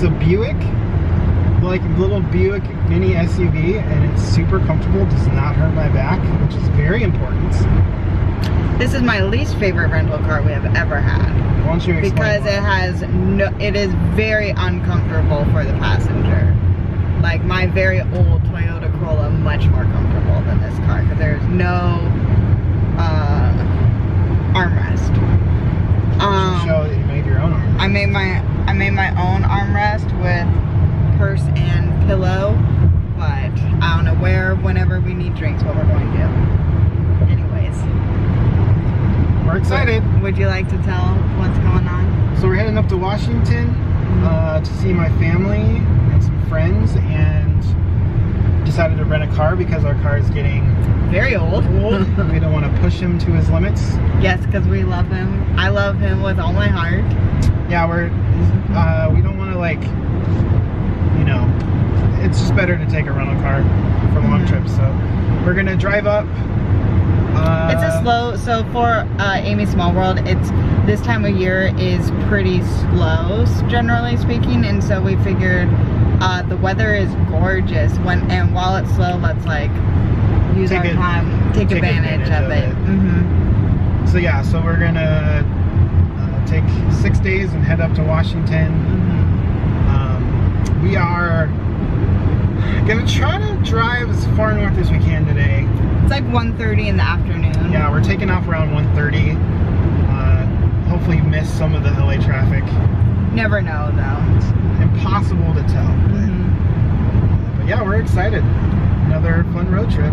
It's a Buick, like a little Buick mini SUV, and it's super comfortable, does not hurt my back, which is very important. This is my least favorite rental car we have ever had. Why don't you explain because why? it is very uncomfortable for the passenger. Like my very old Toyota Corolla, much more comfortable than this car because there's no armrest. You show that you made your own armrest. I made my own armrest with purse and pillow, but I don't know whenever we need drinks, what we're going to do. Anyways. We're excited. Would you like to tell what's going on? So we're heading up to Washington to see my family and some friends, and decided to rent a car because our car is getting very old. We don't want to push him to his limits. Yes, because we love him. I love him with all my heart. Yeah, we don't want to, like, you know, it's just better to take a rental car for long trips. So we're gonna drive up. It's a slow, so for Amy Small World, it's this time of year is pretty slow, generally speaking, and so we figured the weather is gorgeous and while it's slow, let's like use our time, take advantage of it. So yeah, so we're gonna take 6 days and head up to Washington. We are gonna try to drive as far north as we can today. It's like 1:30 in the afternoon. Yeah, we're taking off around 1:30. Hopefully miss some of the LA traffic. Never know though. It's impossible to tell. But yeah, we're excited. Another fun road trip.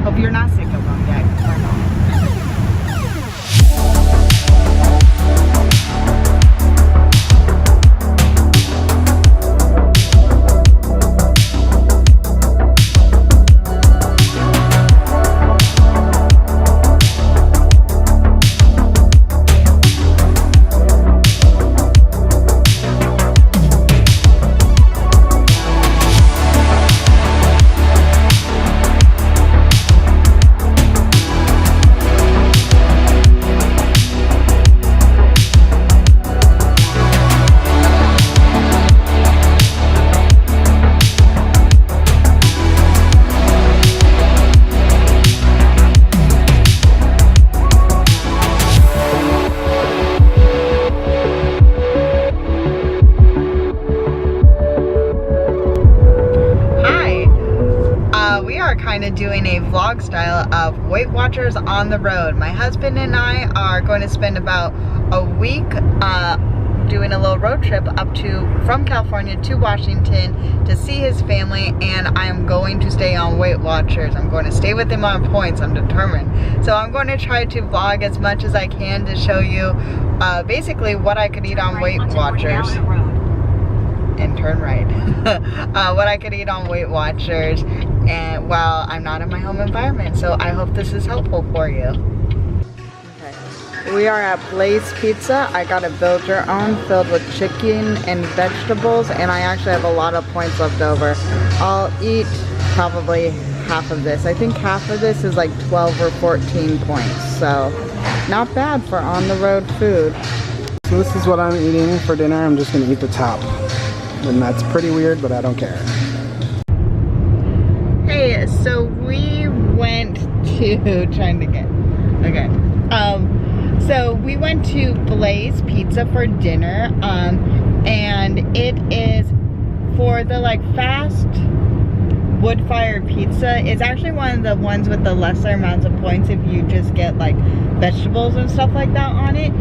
Hope you're not sick of them yet, 'cause we're not. Doing a vlog style of Weight Watchers on the road. My husband and I are going to spend about a week doing a little road trip from California to Washington to see his family, and I am going to stay on Weight Watchers. I'm going to stay with him on points, I'm determined. So I'm going to try to vlog as much as I can to show you basically what I could eat on Weight Watchers. And turn right. What I could eat on Weight Watchers and while I'm not in my home environment. So I hope this is helpful for you. Okay. We are at Blaze Pizza. I got a build your own filled with chicken and vegetables, and I actually have a lot of points left over. I'll eat probably half of this. I think half of this is like 12 or 14 points. So not bad for on the road food. So this is what I'm eating for dinner. I'm just gonna eat the top. And that's pretty weird, but I don't care. Hey, so we went to, so we went to Blaze Pizza for dinner, and it is for the like fast wood-fired pizza. It's actually one of the ones with the lesser amounts of points if you just get like vegetables and stuff like that on it.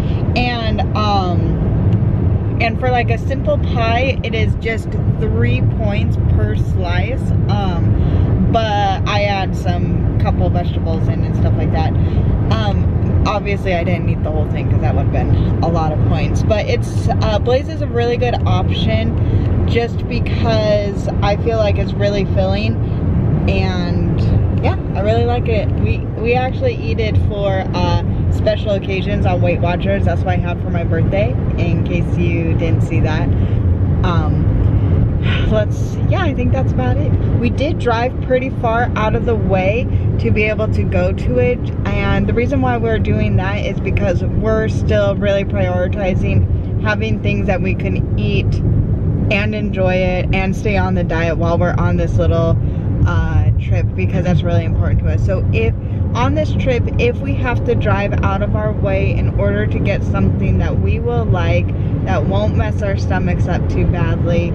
And for like a simple pie, it is just 3 points per slice. But I add some couple vegetables in and stuff like that. Obviously I didn't eat the whole thing because that would have been a lot of points. But it's Blaze is a really good option just because I feel like it's really filling, and yeah, I really like it. We actually eat it for special occasions on Weight Watchers. That's what I had for my birthday, in case you didn't see that. Yeah, I think that's about it. We did drive pretty far out of the way to be able to go to it, and the reason why we're doing that is because we're still really prioritizing having things that we can eat and enjoy it and stay on the diet while we're on this little trip, because that's really important to us. So if on this trip, if we have to drive out of our way in order to get something that we will like, that won't mess our stomachs up too badly,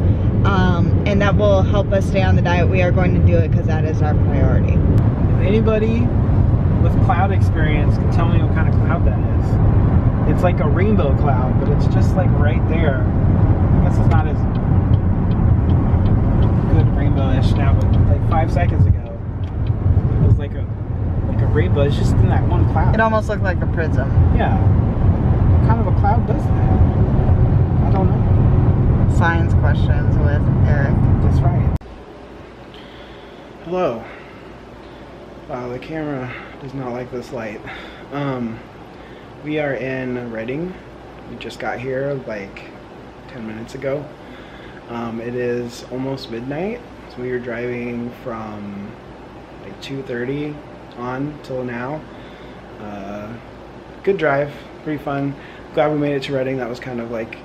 and that will help us stay on the diet, we are going to do it, because that is our priority. If anybody with cloud experience can tell me what kind of cloud that is. It's like a rainbow cloud, but it's just like right there. I guess it's not as good rainbow-ish now, but like 5 seconds ago, it was like a rainbow. It's just in that one cloud. It almost looked like a prism. Yeah. What kind of a cloud does that? I don't know. Science questions with Eric. That's right. Hello. Wow, the camera does not like this light. We are in Reading. We just got here like 10 minutes ago. It is almost midnight, so we were driving from like 2:30 on till now. Good drive, pretty fun. Glad we made it to Reading. That was kind of like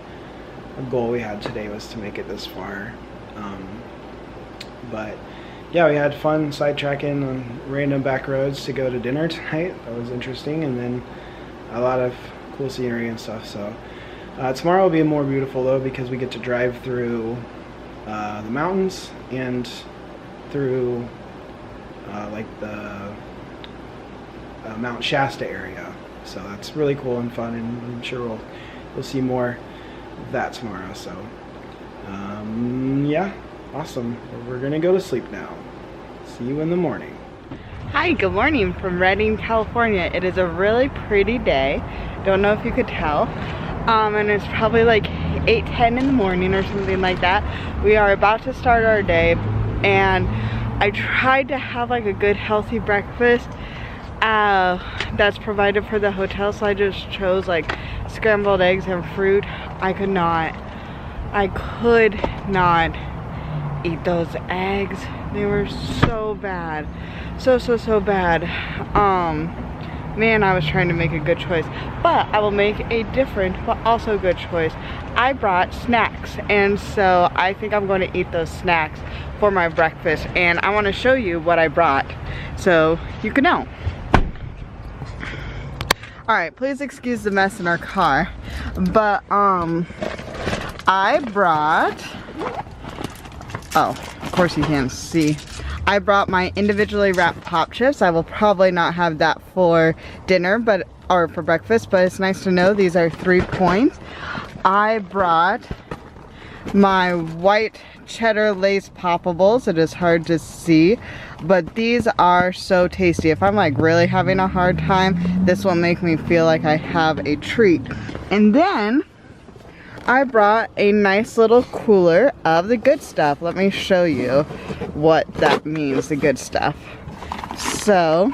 a goal we had today, was to make it this far. But yeah, we had fun sidetracking on random back roads to go to dinner tonight. That was interesting, and then a lot of cool scenery and stuff. So tomorrow will be more beautiful though, because we get to drive through the mountains and through like the Mount Shasta area. So that's really cool and fun, and I'm sure we'll see more of that tomorrow. So yeah, awesome. We're gonna go to sleep now. See you in the morning. Hi, good morning from Redding, California. It is a really pretty day. Don't know if you could tell. And it's probably like 8:10 in the morning or something like that. We are about to start our day, and I tried to have like a good healthy breakfast that's provided for the hotel, so I just chose like scrambled eggs and fruit. I could not eat those eggs. They were so bad, so bad. Man, I was trying to make a good choice, but I will make a different but also good choice. I brought snacks, and so I think I'm going to eat those snacks for my breakfast, and I want to show you what I brought so you can know. All right, please excuse the mess in our car, but I brought, oh, of course you can't see. I brought my individually wrapped pop chips. I will probably not have that for dinner, or for breakfast, but it's nice to know these are 3 points. I brought my white cheddar lace poppables. It is hard to see, but these are so tasty. If I'm like really having a hard time, this will make me feel like I have a treat. And then I brought a nice little cooler of the good stuff. Let me show you what that means, the good stuff. So,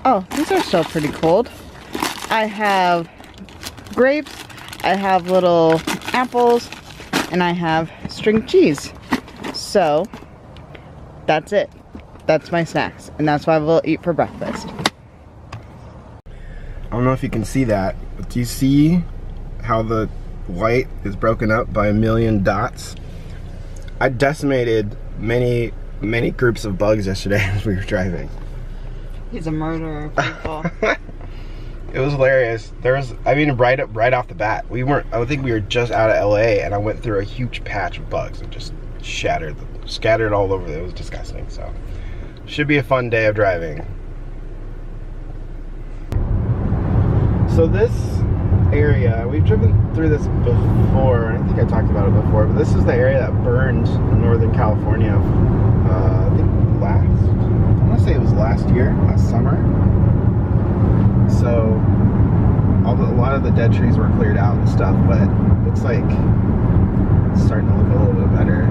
oh, these are still pretty cold. I have grapes, I have little apples, and I have string cheese. So, that's it. That's my snacks, and that's what we'll eat for breakfast. I don't know if you can see that, but do you see how the white is broken up by a million dots? I decimated many groups of bugs yesterday as we were driving. He's a murderer of people. It was hilarious. There was, I mean, right off the bat, I think we were just out of LA, and I went through a huge patch of bugs and just scattered all over. It was disgusting. So should be a fun day of driving. So this area, we've driven through this before. I think I talked about it before, but this is the area that burned in Northern California. I think I want to say it was last summer. So a lot of the dead trees were cleared out and stuff, but it looks like it's starting to look a little bit better.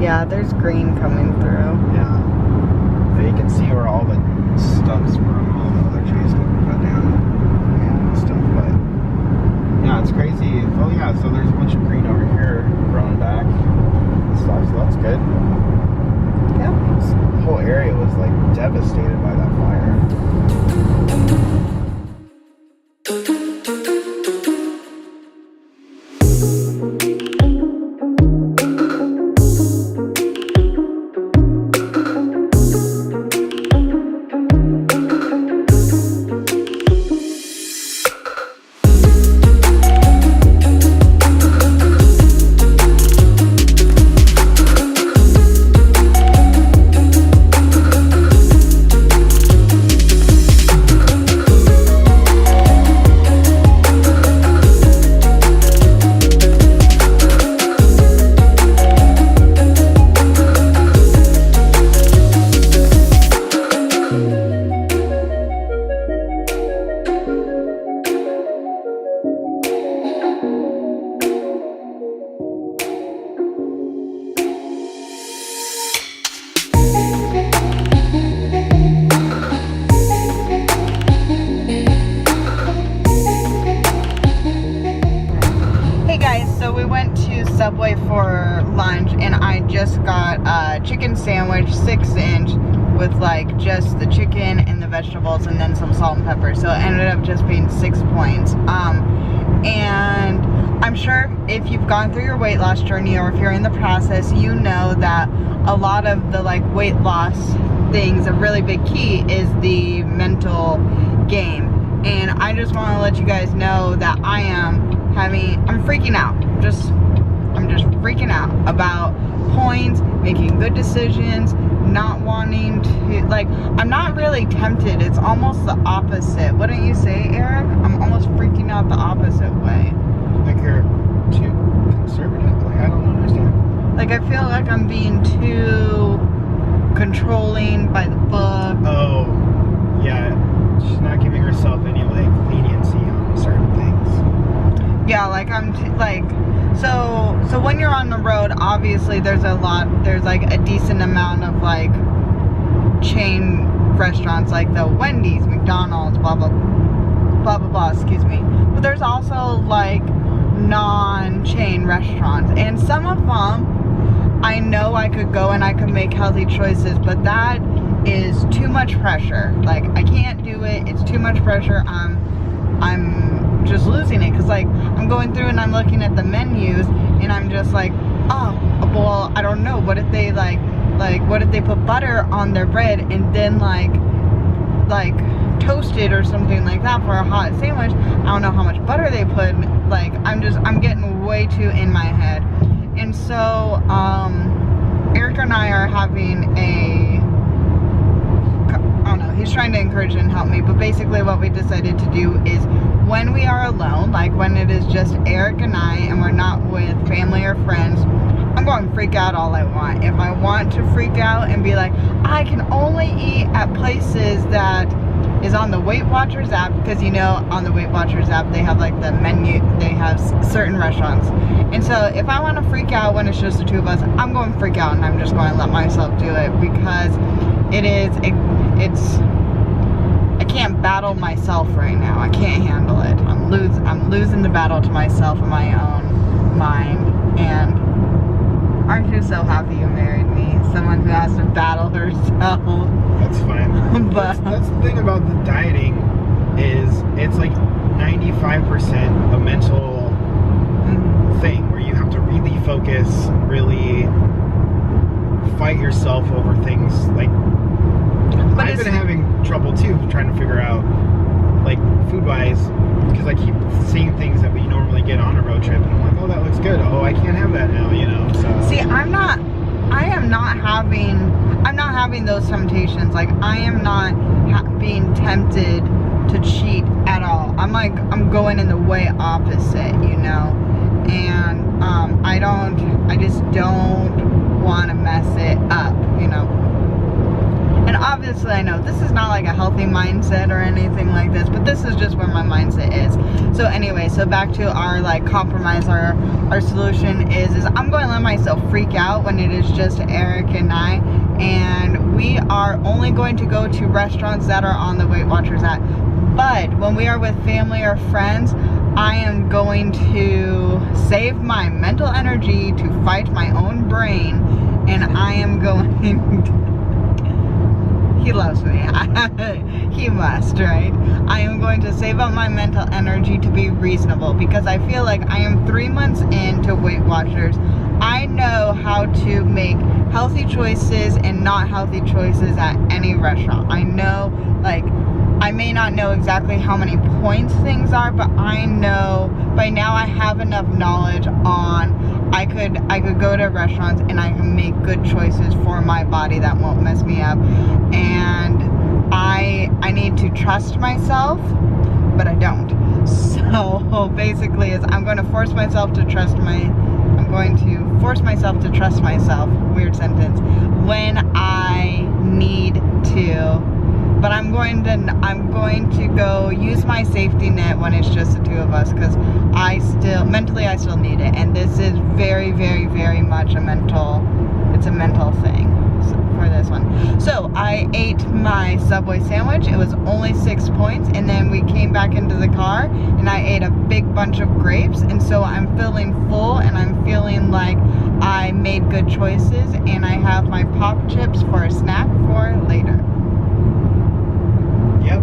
Yeah, there's green coming through. Yeah. And you can see where all the stumps from all the other trees got cut down and stuff, but yeah, it's crazy. Oh yeah, so there's a bunch of green over here growing back and stuff, so that's good. Yeah. This whole area was like devastated by that fire. Subway for lunch, and I just got a chicken sandwich, 6-inch, with like just the chicken and the vegetables and then some salt and pepper. So it ended up just being 6 points. And I'm sure if you've gone through your weight loss journey, or if you're in the process, you know that a lot of the like weight loss things, a really big key is the mental game. And I just want to let you guys know that I'm freaking out. I'm just freaking out about points, making good decisions, not wanting to, like, I'm not really tempted. It's almost the opposite. Wouldn't you say, Eric? I'm almost freaking out the opposite way. Like you're too conservative? Like, I don't understand. Like, I feel like I'm being too controlling by the book. Oh, yeah. She's not giving herself any, like, leniency on certain things. Yeah, like, so when you're on the road, obviously there's like a decent amount of like chain restaurants, like the Wendy's, McDonald's, blah blah blah blah blah, excuse me. But there's also like non-chain restaurants, and some of them I know I could go and I could make healthy choices, but that is too much pressure. Like, I can't do it. It's too much pressure. I'm just losing it, because like I'm going through and I'm looking at the menus and I'm just like, oh well, I don't know, what if they like what if they put butter on their bread and then like toast it or something like that for a hot sandwich? I don't know how much butter they put. Like, I'm getting way too in my head. And so Eric and I are having I don't know, he's trying to encourage and help me, but basically what we decided to do is, when we are alone, like when it is just Eric and I and we're not with family or friends, I'm going to freak out all I want. If I want to freak out and be like, I can only eat at places that is on the Weight Watchers app, because you know, on the Weight Watchers app they have like the menu, they have certain restaurants. And so if I want to freak out when it's just the two of us, I'm going to freak out, and I'm just going to let myself do it, because I can't battle myself right now. I can't handle it. I'm losing the battle to myself in my own mind. And aren't you so happy you married me? Someone who has to battle herself. That's fine. But that's the thing about the dieting, is it's like 95% a mental thing, where you have to really focus, really fight yourself over things. Like, But I've been having trouble too trying to figure out, like, food-wise, because I keep seeing things that we normally get on a road trip, and I'm like, oh, that looks good. Oh, I can't have that now, you know. So see, I'm not having those temptations. Like, I am not being tempted to cheat at all. I'm going in the way opposite, you know. And I just don't want to mess it up, you know. And obviously I know this is not like a healthy mindset or anything like this, but this is just where my mindset is. So anyway, so back to our like compromise, our solution is I'm going to let myself freak out when it is just Eric and I, and we are only going to go to restaurants that are on the Weight Watchers app. But when we are with family or friends, I am going to save my mental energy to fight my own brain, and I am going to, he loves me. He must, right? I am going to save up my mental energy to be reasonable, because I feel like I am 3 months into Weight Watchers. I know how to make healthy choices and not healthy choices at any restaurant. I know, like, I may not know exactly how many points things are, but I know by now I have enough knowledge on I could go to restaurants and I can make good choices for my body that won't mess me up. And I need to trust myself, but I don't. So basically I'm going to force myself to trust myself, weird sentence, when I need to. But I'm going to go use my safety net when it's just the two of us, because mentally I still need it. And this is very, very, very much a mental thing for this one. So I ate my Subway sandwich. It was only 6 points. And then we came back into the car and I ate a big bunch of grapes. And so I'm feeling full, and I'm feeling seemed like I made good choices, and I have my pop chips for a snack for later. Yep.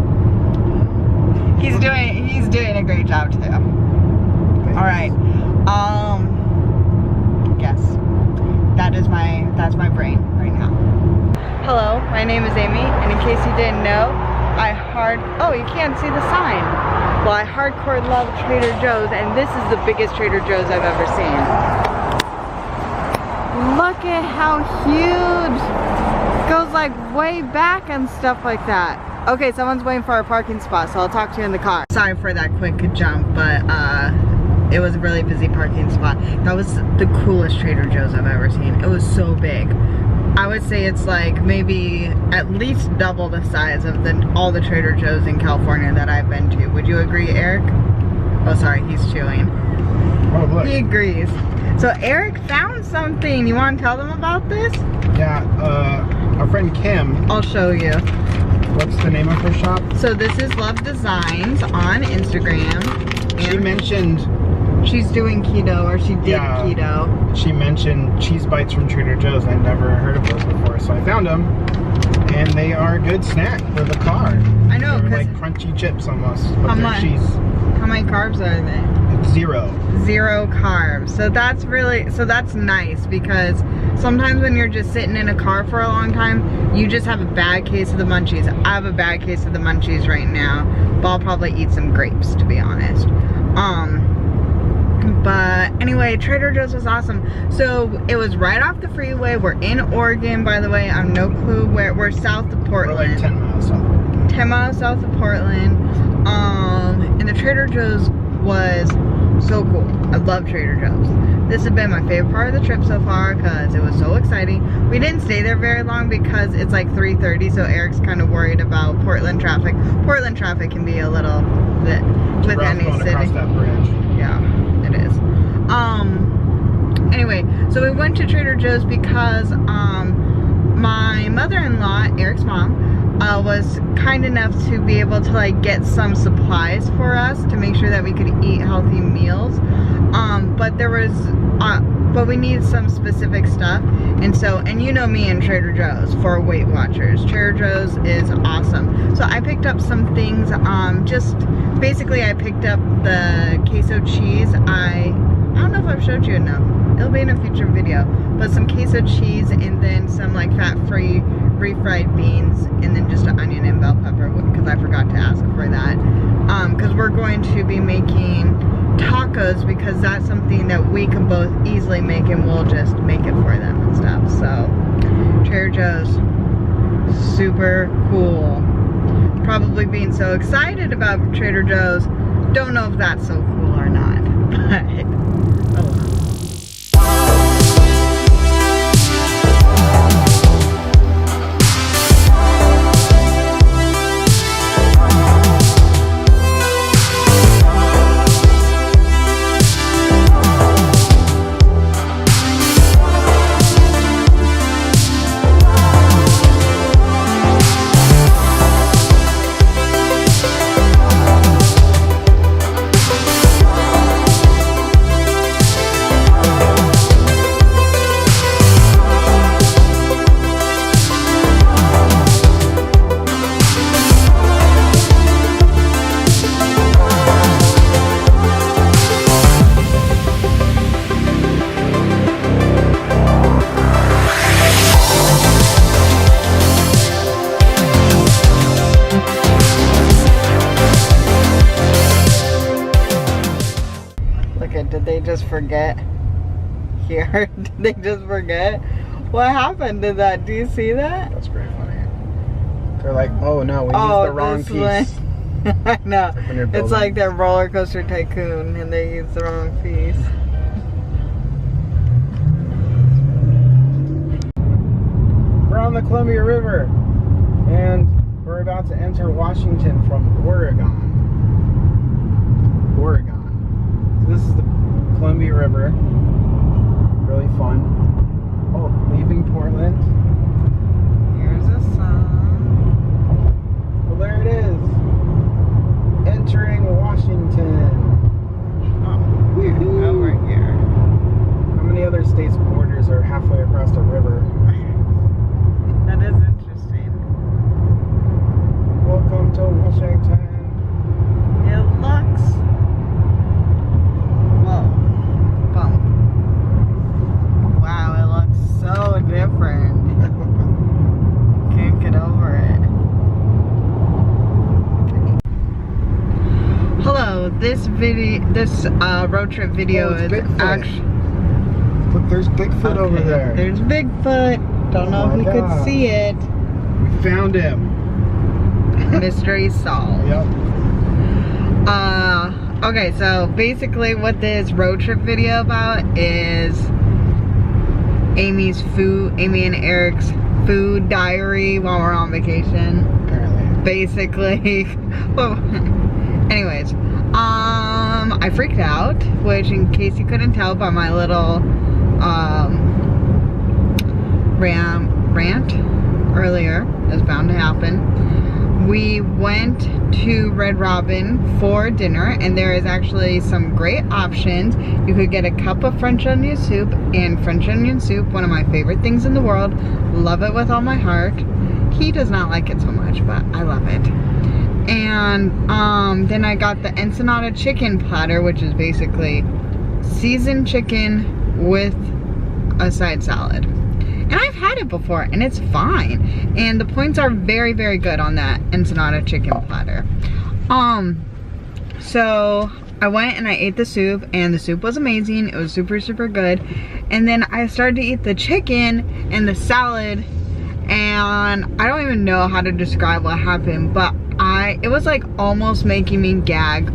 He's doing a great job too. Thanks. All right. Yes. That's my brain right now. Hello, my name is Amy, and in case you didn't know, oh, you can't see the sign. Well, I hardcore love Trader Joe's, and this is the biggest Trader Joe's I've ever seen. Look at how huge. It goes like way back and stuff like that. Okay, someone's waiting for our parking spot, so I'll talk to you in the car. Sorry for that quick jump, but it was a really busy parking spot. That was the coolest Trader Joe's I've ever seen. It was so big. I would say it's like maybe at least double the size of all the Trader Joe's in California that I've been to. Would you agree, Eric? Oh, sorry, he's chewing. Oh, look. He agrees. So Eric found something. You want to tell them about this? Yeah, our friend Kim. I'll show you. What's the name of her shop? So this is Love Designs on Instagram. She mentioned she's doing keto, or she did keto. She mentioned cheese bites from Trader Joe's, and I'd never heard of those before, so I found them, and they are a good snack for the car. I know, they're like crunchy chips almost, but how they're much? cheese. How many carbs are they? It's 0. 0 carbs. So that's nice, because sometimes when you're just sitting in a car for a long time, you just have a bad case of the munchies. I have a bad case of the munchies right now, but I'll probably eat some grapes, to be honest. But anyway, Trader Joe's was awesome. So it was right off the freeway. We're in Oregon, by the way. I have no clue where. We're south of Portland. We're like 10 miles south. 10 miles south of Portland. And the Trader Joe's was so cool. I love Trader Joe's. This has been my favorite part of the trip so far because it was so exciting. We didn't stay there very long because it's like 3:30, so Eric's kind of worried about Portland traffic. Portland traffic can be a little bit with any city. Across that bridge. Yeah, it is. Anyway, so we went to Trader Joe's because my mother-in-law, Eric's mom, was kind enough to be able to like get some supplies for us to make sure that we could eat healthy meals. But we need some specific stuff, and you know me and Trader Joe's for Weight Watchers. Trader Joe's is awesome. So I picked up some things. Basically I picked up the queso cheese. I don't know if I've showed you enough. It'll be in a future video. But some queso cheese, and then some like fat-free refried beans, and then just an onion and bell pepper, because I forgot to ask for that. Because we're going to be making tacos, because that's something that we can both easily make, and we'll just make it for them and stuff. So Trader Joe's, super cool. Probably being so excited about Trader Joe's, don't know if that's so cool or not, but oh well. Did they just forget here? Did they just forget? What happened to that? Do you see that? That's pretty funny. They're like, oh no, we used the wrong piece. I know. It's like that roller coaster tycoon, and they used the wrong piece. We're on the Columbia River, and we're about to enter Washington from Oregon. So this is the Columbia River. Really fun. Oh, leaving Portland. Here's the sun. Well, there it is. Entering Washington. Oh, over here. How many other state's borders are halfway across a river. That is interesting. Welcome to Washington. It looks... Whoa. Bump. Wow, it looks so different. Can't get over it. Hello, this road trip video is actually... Look, there's Bigfoot over there. There's Bigfoot. Don't know if you could see it. We found him. Mystery solved. Yep. Okay, so basically what this road trip video about is Amy and Eric's food diary while we're on vacation. Apparently. Basically. Well, anyways, I freaked out, which in case you couldn't tell by my little rant earlier, is bound to happen. We went to Red Robin for dinner, and there is actually some great options. You could get a cup of French onion soup, and French onion soup, one of my favorite things in the world. Love it with all my heart. He does not like it so much, but I love it. And then I got the ensenada chicken platter, which is basically seasoned chicken with a side salad. And I've had it before, and it's fine. And the points are very, very good on that ensenada chicken platter. So I went and I ate the soup, and the soup was amazing. It was super, super good. And then I started to eat the chicken and the salad, and I don't even know how to describe what happened, but it was like almost making me gag.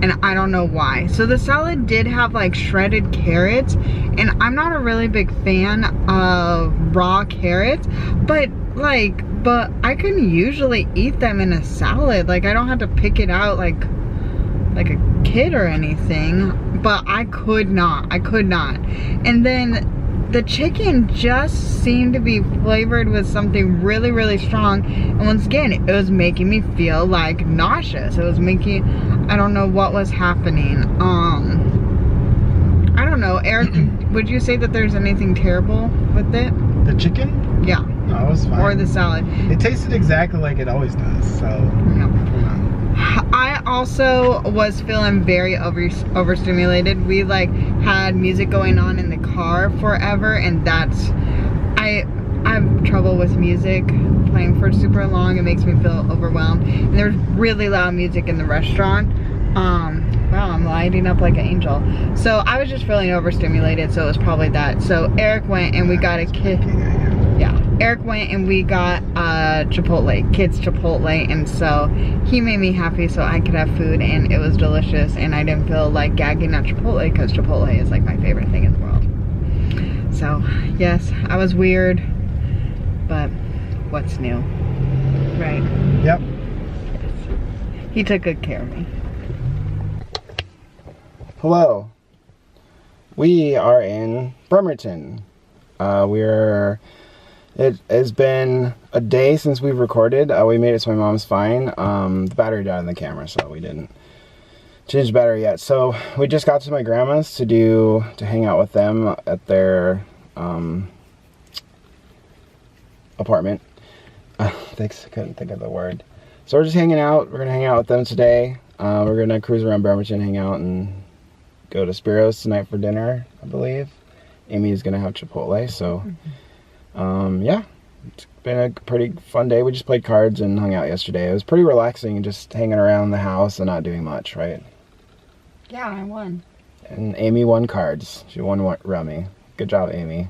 And I don't know why. So the salad did have like shredded carrots, and I'm not a really big fan of raw carrots, but I can usually eat them in a salad. Like, I don't have to pick it out like a kid or anything, but I could not. And then the chicken just seemed to be flavored with something really, really strong. And once again, it was making me feel like nauseous. It was making, I don't know what was happening. I don't know. Eric, would you say that there's anything terrible with it? The chicken? Yeah. No, it was fine. Or the salad. It tasted exactly like it always does, so. Yeah. I also was feeling very overstimulated. We like had music going on in the car forever, and I have trouble with music playing for super long. It makes me feel overwhelmed. And there's really loud music in the restaurant. Wow, I'm lighting up like an angel. So I was just feeling overstimulated, so it was probably that. So Eric went and we got a kid. Yeah, Eric went and we got Chipotle, kids Chipotle, and so he made me happy so I could have food, and it was delicious, and I didn't feel like gagging at Chipotle because Chipotle is like my favorite thing in the world. So yes, I was weird, but what's new, right? Yep. He took good care of me. Hello. We are in Bremerton. It has been a day since we've recorded. We made it so my mom's fine. The battery died on the camera, so we didn't change the battery yet. So we just got to my grandma's to hang out with them at their apartment. Thanks, I couldn't think of the word. So we're just hanging out. We're gonna hang out with them today. We're gonna cruise around Bremerton, hang out, and go to Spiro's tonight for dinner, I believe. Amy's gonna have Chipotle, so yeah, it's been a pretty fun day. We just played cards and hung out yesterday. It was pretty relaxing, just hanging around the house and not doing much, right? Yeah, I won. And Amy won cards. She won rummy. Good job, Amy.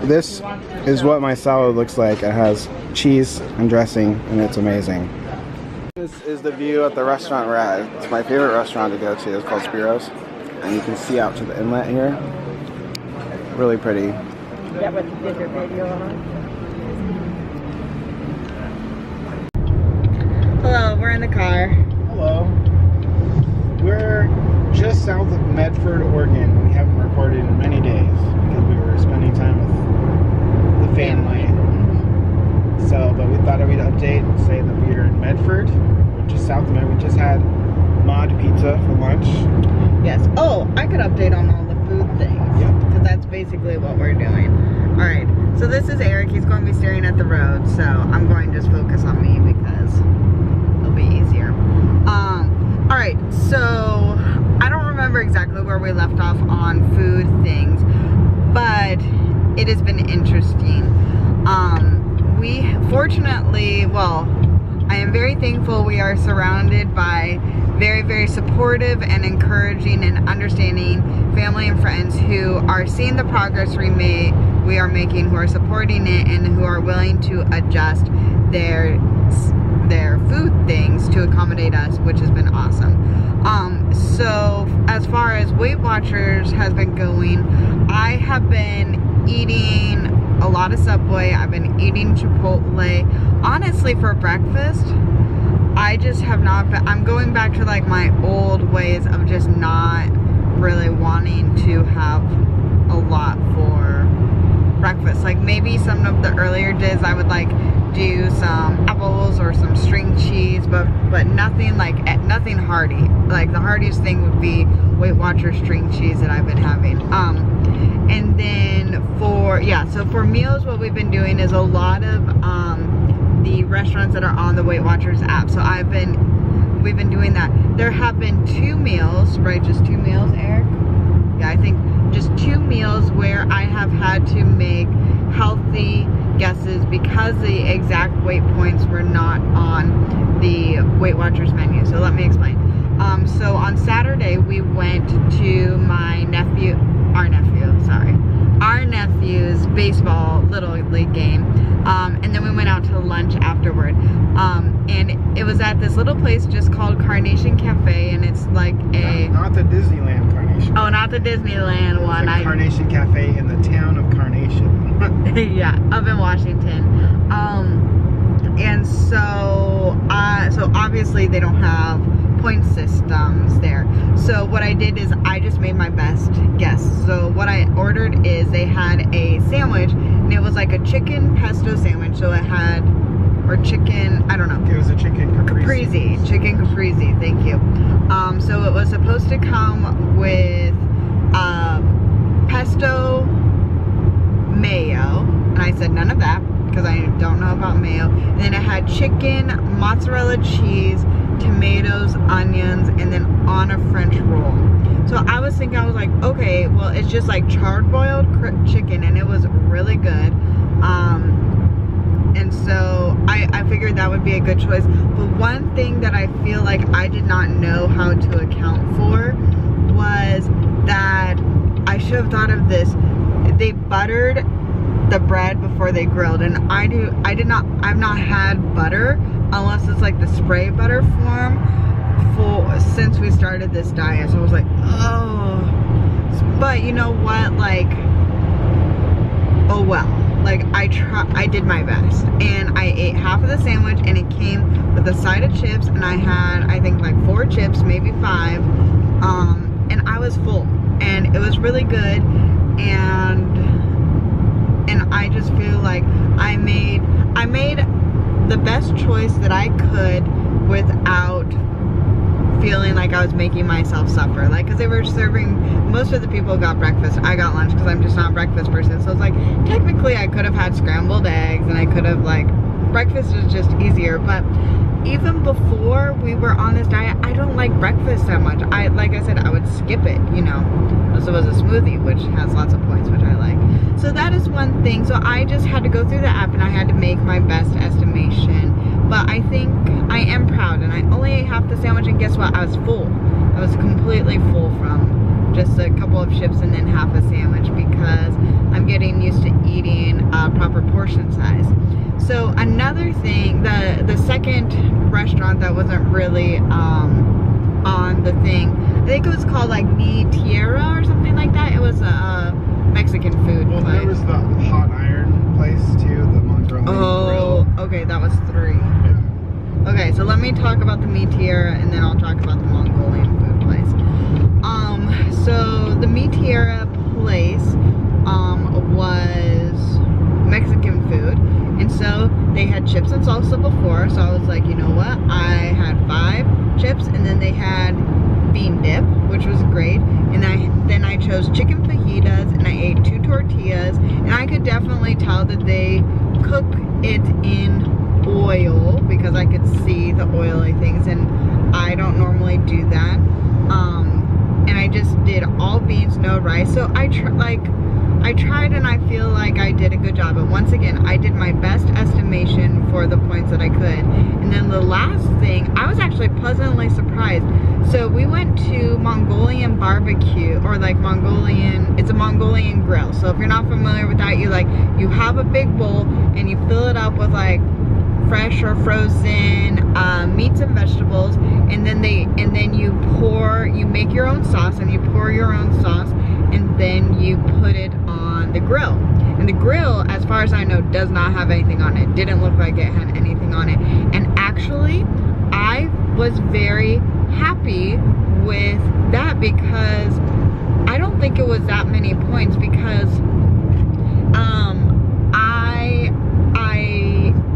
This is what my salad looks like. It has cheese and dressing, and it's amazing. This is the view at the restaurant we're at. It's my favorite restaurant to go to. It's called Spiro's. And you can see out to the inlet here. Really pretty. That was did your video on. Hello, we're in the car. Hello. We're just south of Medford, Oregon. We haven't recorded in many days because we were spending time with the family. So, but we thought we'd update and say that we are in Medford. We're just south of Medford. We just had Mod Pizza for lunch. Yes. Oh, I could update on all the food things. Yep. Because that's basically what we're doing. Alright, so this is Eric. He's going to be staring at the road. So I'm going to just focus on me because it'll be easier. Alright, so I don't remember exactly where we left off on food things, but it has been interesting. We fortunately, well, I am very thankful we are surrounded by very, very supportive and encouraging and understanding family and friends who are seeing the progress we are making, who are supporting it, and who are willing to adjust their food things to accommodate us, which has been awesome. So as far as Weight Watchers has been going, I have been eating a lot of Subway. I've been eating Chipotle. Honestly, for breakfast, I just have not been, I'm going back to like my old ways of just not really wanting to have a lot for breakfast. Like maybe some of the earlier days I would like do some apples or some string cheese, but nothing like, nothing hearty. Like the hardiest thing would be Weight Watchers string cheese that I've been having. And then so for meals, what we've been doing is a lot of the restaurants that are on the Weight Watchers app. So we've been doing that. There have been 2 meals, right? Just 2 meals, Eric? Yeah, I think just 2 meals where I have had to make healthy guesses because the exact weight points were not on the Weight Watchers menu. So let me explain. So on Saturday, we went to our nephew's baseball Little League game. And then we went out to lunch afterward. And it was at this little place just called Carnation Cafe, and it's like not the Disneyland Carnation. Oh, not the Disneyland one. It's a Carnation Cafe in the town of Carnation. Yeah, up in Washington. And so obviously they don't have point systems there. So what I did is I just made my best guess. So what I ordered is they had a sandwich, and it was like a chicken pesto sandwich. So it had, or chicken, I don't know. It was a chicken caprese. Chicken caprese, thank you. So it was supposed to come with pesto mayo, and I said none of that because I don't know about mayo. And then it had chicken, mozzarella cheese, tomatoes, onions, and then on a French roll. So I was thinking, I was like, okay, well, it's just like charred boiled chicken, and it was really good. And so I figured that would be a good choice. But one thing that I feel like I did not know how to account for was that I should have thought of this. They buttered the bread before they grilled, and I've not had butter unless it's like the spray butter form since we started this diet. So I was like, oh, but you know what, like, oh well, like I did my best, and I ate half of the sandwich, and it came with a side of chips, and I had, I think, like 4 chips, maybe 5, and I was full, and it was really good. And I just feel like I made the best choice that I could without feeling like I was making myself suffer. Like, because they were serving, most of the people got breakfast. I got lunch because I'm just not a breakfast person. So it's like, technically I could have had scrambled eggs, and I could have, like, breakfast is just easier. But even before we were on this diet, I don't like breakfast that much. Like I said, I would skip it, you know. Unless it was a smoothie, which has lots of points, which I like. So that is one thing. So I just had to go through the app, and I had to make my best estimation. But I think I am proud, and I only ate half the sandwich, and guess what? I was full. I was completely full from just a couple of chips and then half a sandwich, because I'm getting used to eating a proper portion size. So another thing, the second restaurant that wasn't really on the thing, I think it was called like Mi Tierra or something like that. It was a Mexican food Well, place. there was the hot iron place too, the Mongolian grill. Okay, that was 3. Yeah. Okay, so let me talk about the Mi Tierra and then I'll talk about the Mongolian food place. So the Mi Tierra place was Mexican food, and so they had chips and salsa before, so I was like, you know what, I had 5 chips, and then they had bean dip, which was great, and then I chose chicken fajitas, and I ate 2 tortillas, and I could definitely tell that they cook it in oil, because I could see the oily things, and I don't normally do that. And I just did all beans, no rice. So I tried, and I feel like I did a good job. But once again, I did my best estimation for the points that I could. And then the last thing, I was actually pleasantly surprised. So we went to Mongolian barbecue, or like Mongolian, it's a Mongolian grill. So if you're not familiar with that, you have a big bowl and you fill it up with like fresh or frozen meats and vegetables, and then you make your own sauce, and you pour your own sauce, and then you put it on the grill. And the grill, as far as I know, does not have anything on it. Didn't look like it had anything on it. And actually, I was very happy with that, because I don't think it was that many points, because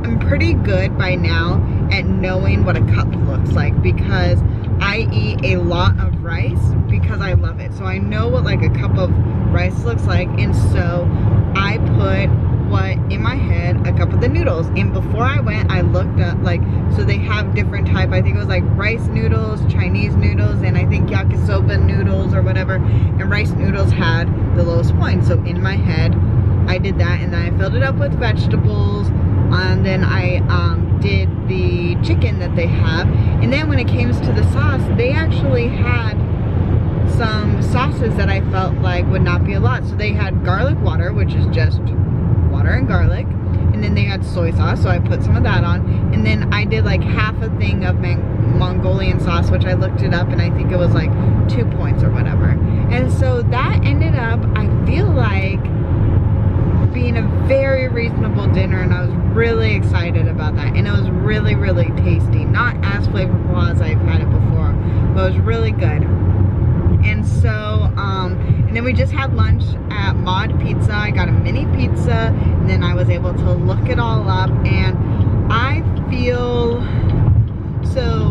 I'm pretty good by now at knowing what a cup looks like, because I eat a lot of rice because I love it. So I know what like a cup of rice looks like, and so I put in my head a cup of the noodles. And before I went, I looked up, like, so they have different type. I think it was like rice noodles, Chinese noodles, and I think yakisoba noodles or whatever, and rice noodles had the lowest points. So in my head, I did that, and then I filled it up with vegetables, and then I did the chicken that they have. And then when it came to the sauce, they actually had some sauces that I felt like would not be a lot. So they had garlic water, which is just water and garlic, and then they had soy sauce, so I put some of that on, and then I did like half a thing of Mongolian sauce, which I looked it up, and I think it was like 2 points or whatever. And so that ended up, I feel like, being a very reasonable dinner, and I was really excited about that, and it was really, really tasty. Not as flavorful as I've had it before, but it was really good. And so, and then we just had lunch at Mod Pizza. I got a mini pizza, and then I was able to look it all up, and I feel, so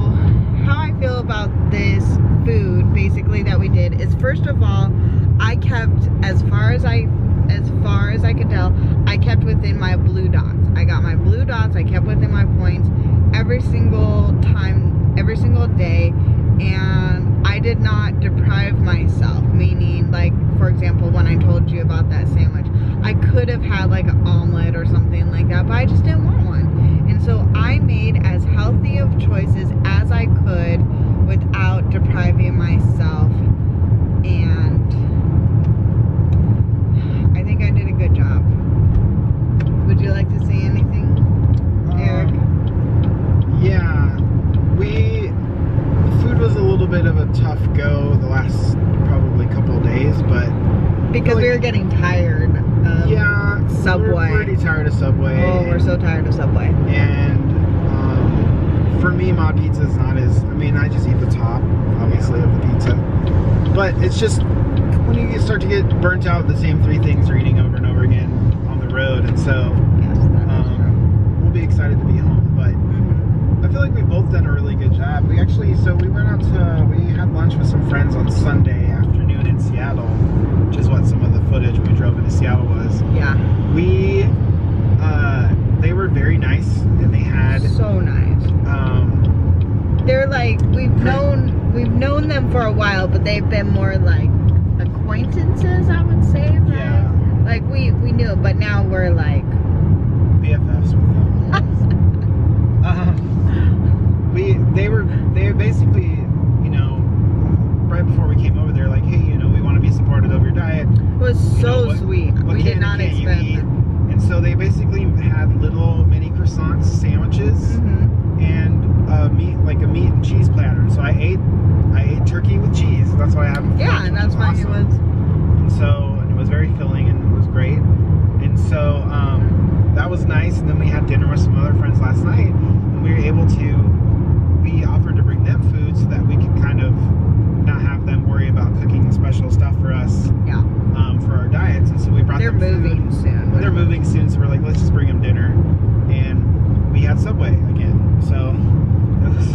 how I feel about this food, basically, that we did is, first of all, I kept, as far as I could tell, I kept within my blue dots. I got my blue dots, I kept within my points every single time, every single day, and I did not deprive myself, meaning, like, for example, when I told you about that sandwich, I could have had like an omelet or something like that, but I just didn't want one. And so I made as healthy of choices as I could without depriving myself, and I think I did a good job. Would you like to say anything, Eric? Yeah, the food was a little bit of a tough go the last probably couple of days, but because we were getting tired of Subway. We're pretty tired of Subway. Oh, we're so tired of Subway. And for me, Mod Pizza is not as, I mean, I just eat the top, obviously, of the pizza. But it's just, when you start to get burnt out, the same 3 things you're eating over and over again on the road. And so, Yes, that is true. we'll be excited to be home. But I feel like we've both done a really good job. We actually, so we went out to, we had lunch with some friends on Sunday afternoon in Seattle, which is what some of the footage when we drove into Seattle was. Yeah. They were very nice, and they had So nice. They're like, we've known them for a while, but they've been more like acquaintances, I would say, right? Yeah. Like we knew, but now we're like BFFs with them. They basically, you know, right before we came over, they're like, hey, you know, we want to be supportive of your diet. it was so sweet. What We did not can't you expect eat? that. And so they basically had little mini That's why he was. And so, and it was very filling and it was great. And so, that was nice. And then we had dinner with some other friends last night, and we were able to, we offered to bring them food so that we could kind of not have them worry about cooking special stuff for us. Yeah. For our diets. And so we brought them food. They're moving soon. They're moving soon, so we're like, let's just bring them dinner. And we had Subway again. So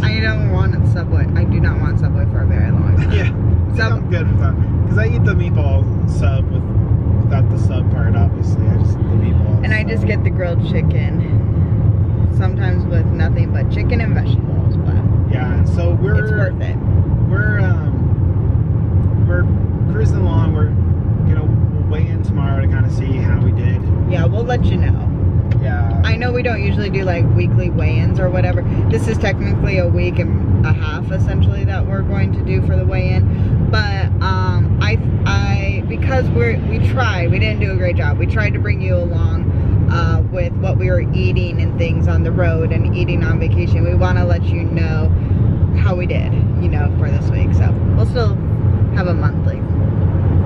I don't want Subway. I do not want Subway for a very long time. yeah, I'm good with that. Because I eat the meatball sub without the sub part, obviously. I just eat the meatballs. And I just get the grilled chicken. Sometimes with nothing but chicken and vegetables. But yeah, and so it's worth it. We're cruising along. We'll weigh in tomorrow to kind of see how we did. Yeah, we'll let you know. Yeah. I know we don't usually do like weekly weigh-ins or whatever. This is technically a week and a half essentially that we're going to do for the weigh-in. But because we didn't do a great job. We tried to bring you along with what we were eating and things on the road and eating on vacation. We want to let you know how we did, for this week. So we'll still have a monthly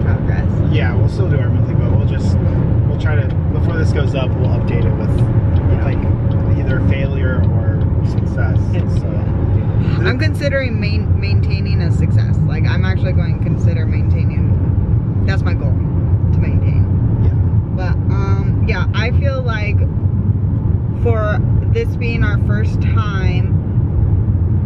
progress. Yeah, we'll still do our monthly, but we'll try to, before this goes up, we'll update it with like either failure or success. So I'm considering maintaining a success. Like I'm actually going to consider maintaining. That's my goal, to maintain. Yeah. But yeah, I feel like for this being our first time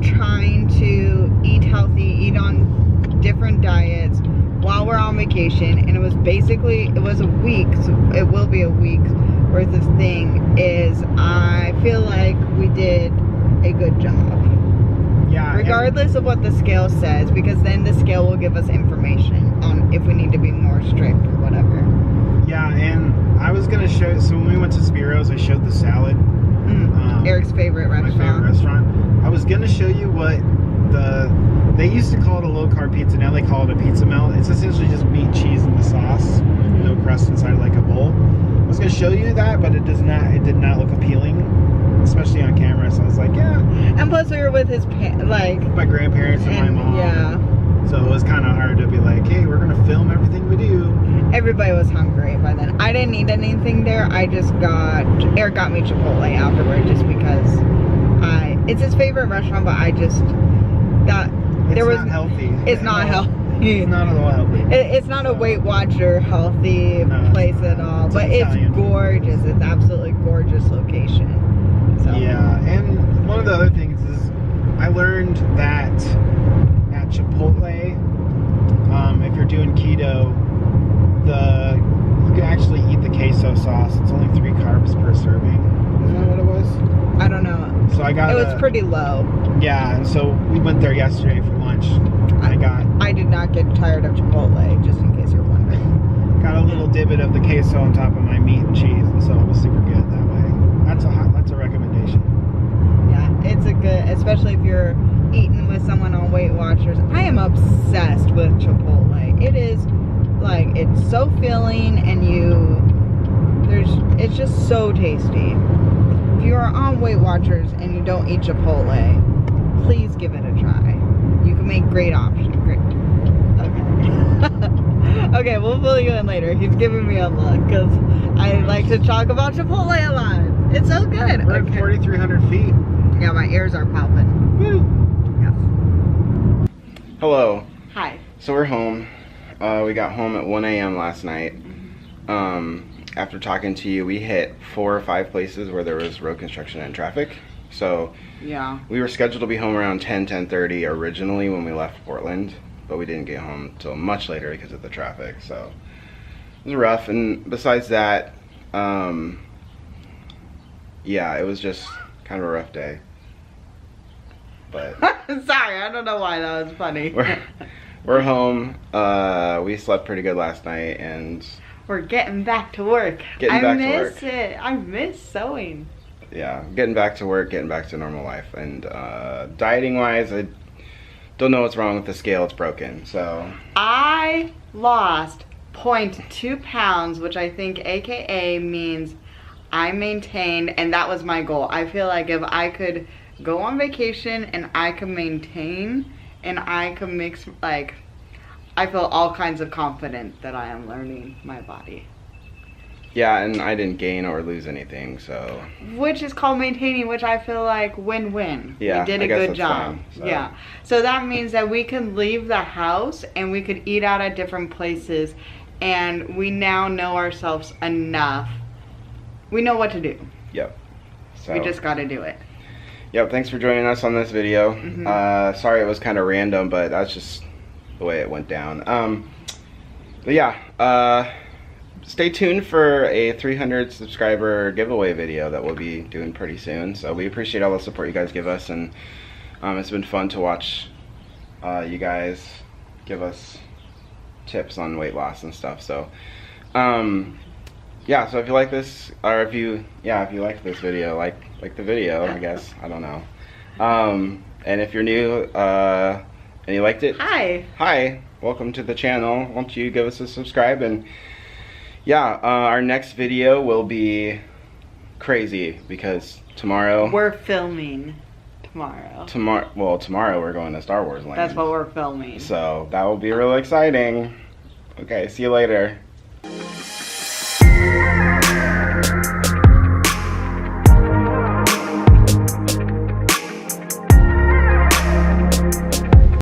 trying to eat healthy, eat on different diets while we're on vacation, and it was a week, so it will be a week's worth of thing, is I feel like we did a good job. Yeah. Regardless of what the scale says, because then the scale will give us information on if we need to be more strict or whatever. Yeah, and I was gonna show. So when we went to Spiro's, I showed the salad. Eric's favorite restaurant. My favorite restaurant. I was gonna show you what they used to call it a low carb pizza. Now they call it a pizza melt. It's essentially just meat, cheese, and the sauce. No crust inside like a bowl. I was gonna show you that, but it did not look appealing, especially on camera. So I was like, yeah. And plus we were with his my grandparents and my mom. Yeah. So it was kind of hard to be like, hey, we're gonna film everything we do. Everybody was hungry by then. I didn't eat anything there. Eric got me Chipotle afterward just because it's his favorite restaurant, but It's not healthy. It's not healthy. It's not at all healthy. It's not a Weight Watcher healthy place at all. But it's gorgeous. It's absolutely gorgeous location. So. Yeah, and one of the other things is I learned that at Chipotle, if you're doing keto, you can actually eat the queso sauce. It's only 3 carbs per serving. Isn't that what it was? I don't know. So I got. It was pretty low. Yeah, and so we went there yesterday for lunch. I did not get tired of Chipotle, just in case you're wondering. Got a little divot of the queso on top of my meat and cheese, and so it was super good that way. That's a recommendation. Yeah, it's a good, especially if you're eating with someone on Weight Watchers. I am obsessed with Chipotle. It is like, it's so filling, and it's just so tasty. If you are on Weight Watchers and you don't eat Chipotle, please give it a try. You can make great options. Great. Okay. Okay, we'll fill you in later. He's giving me a look because I like to talk about Chipotle a lot. It's so good. We're at 4,300 feet. Yeah, my ears are popping. Woo! Yes. Hello. Hi. So we're home. We got home at 1 a.m. last night. After talking to you, we hit 4 or 5 places where there was road construction and traffic. So yeah, we were scheduled to be home around 10:30 originally when we left Portland, but we didn't get home till much later because of the traffic. So it was rough. And besides that, yeah, it was just kind of a rough day. But sorry, I don't know why that was funny. We're home. We slept pretty good last night, and we're getting back to work. I miss it. I miss sewing. Yeah, getting back to work, getting back to normal life. And dieting wise, I don't know what's wrong with the scale. It's broken. So I lost 0.2 pounds, which I think AKA means I maintained, and that was my goal. I feel like if I could go on vacation and I could maintain and I could mix, like, I feel all kinds of confident that I am learning my body. Yeah, and I didn't gain or lose anything, so. Which is called maintaining, which I feel like win-win. Yeah, we did I a guess good that's job. fine, so. Yeah. So that means that we can leave the house and we could eat out at different places, and we now know ourselves enough. We know what to do. Yep. So. We just got to do it. Yep, thanks for joining us on this video. Mm-hmm. Sorry it was kind of random, but that's just the way it went down. But yeah, stay tuned for a 300 subscriber giveaway video that we'll be doing pretty soon. So we appreciate all the support you guys give us, and it's been fun to watch you guys give us tips on weight loss and stuff. So yeah, so if you like this, or if you like this video, like the video, I guess, I don't know. And if you're new and you liked it, hi, welcome to the channel. Why don't you give us a subscribe? And yeah, our next video will be crazy because tomorrow we're filming tomorrow. Well, tomorrow we're going to Star Wars Land. That's what we're filming. So that will be really exciting. Okay, see you later.